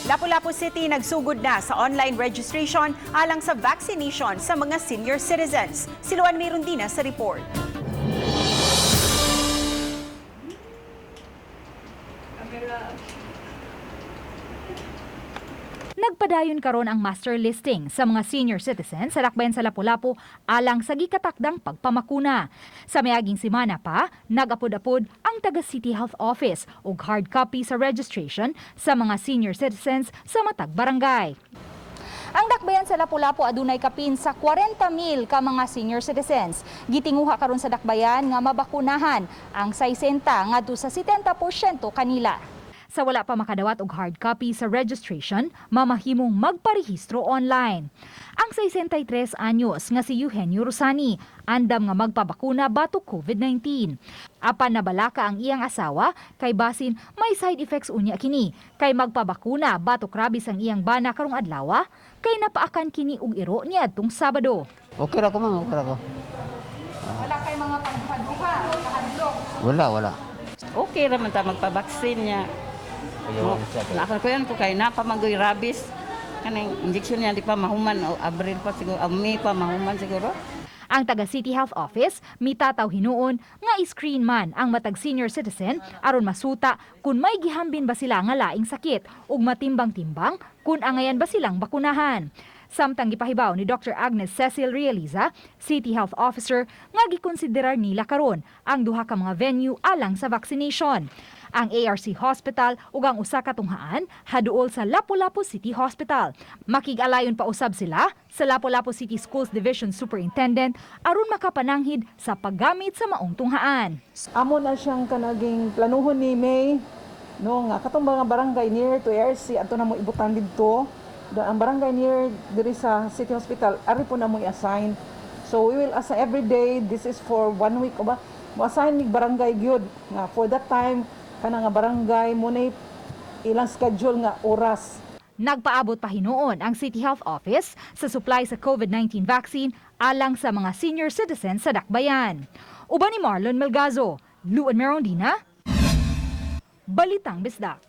Lapu-Lapu City nagsugod na sa online registration alang sa vaccination sa mga senior citizens. Si Luan Mirundina sa report. Nagpadayon karon ang master listing sa mga senior citizens sa lakbayan sa Lapu-Lapu alang sa gikatakdang pagpamakuna. Sa miaging semana pa, nag-apod-apod ang taga City Health Office og hard copy sa registration sa mga senior citizens sa matag barangay. Ang dakbayan sa Lapu-Lapu adunay kapin sa 40,000 ka mga senior citizens. Gitinguha karon sa dakbayan nga mabakunahan ang 60 ngadto sa 70% kanila. Sa wala pa makadawat og hard copy sa registration, mamahimong magparehistro online. Ang 63 anyos nga si Eugenio Rosani, andam nga magpabakuna batok COVID-19. Apan nabalaka ang iyang asawa kay basin may side effects unya kini, kay magpabakuna batok rabies ang iyang bana karong adlaw, kay napaakan kini og iro niadtong Sabado. Okay ra ko ma'am, okay ra ko. Wala kay mga pagduha, kahadlok. Wala. Okay raman ta magpabaksin niya. Nakon ko yan ko kay napamagoy rabies. Kanang injection niya di pa mahuman o Abril pa siguro, May pa mahuman siguro. Ang taga City Health Office mitataw hinuon nga i-screen man ang matag senior citizen aron masuta kung may gihambin ba sila nga laing sakit ug matimbang-timbang kung angayan ba silang bakunahan. Samtang gipahibaw ni Dr. Agnes Cecil Realiza, City Health Officer, nga gikonsiderar nila karon ang duha ka mga venue alang sa vaccination. Ang ARC Hospital ug ang usa ka tunghaan haduol sa Lapu-Lapu City Hospital. Makig-alayon pa usab sila sa Lapu-Lapu City Schools Division Superintendent aron makapananghid sa paggamit sa maong tunghaan. Amo na siyang kanaging planuhon ni May no nga katong mga barangay near to ARC ato na mo ibutan didto. Ang barangay near diri sa City Hospital ari po na mo i-assign. So we will assign every day. This is for 1 week o ba? Mo assign ni barangay gyud nga for that time kana nga barangay mo na ilang schedule nga oras. Nagpaabot pa hinuon ang City Health Office sa supply sa COVID-19 vaccine alang sa mga senior citizens sa dakbayan. Uban ni Marlon Melgazo, Luan Mirundina, Balitang Bisdak.